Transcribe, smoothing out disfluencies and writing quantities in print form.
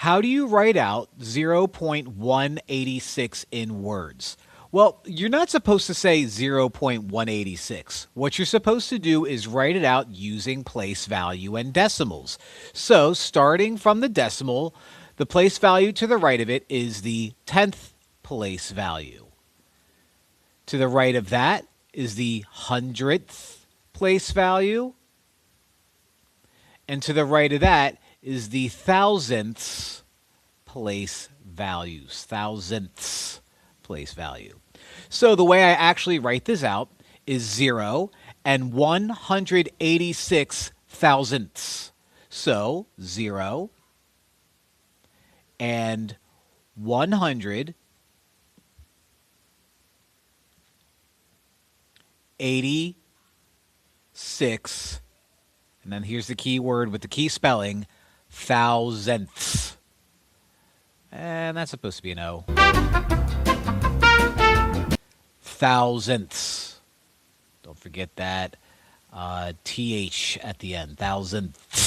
how do you write out 0.186 in words? Well, you're not supposed to say 0.186. What you're supposed to do is write it out using place value and decimals. So starting from the decimal, the place value to the right of it is the 10th place value. To the right of that is the 100th place value. And to the right of that is the thousandths place values. Thousandths place value. So the way I actually write this out is 0 and 186 thousandths. So 0 and 186, and then here's the key word with the key spelling, thousandths. And that's supposed to be an O. Thousandths. Don't forget that TH at the end. Thousandths.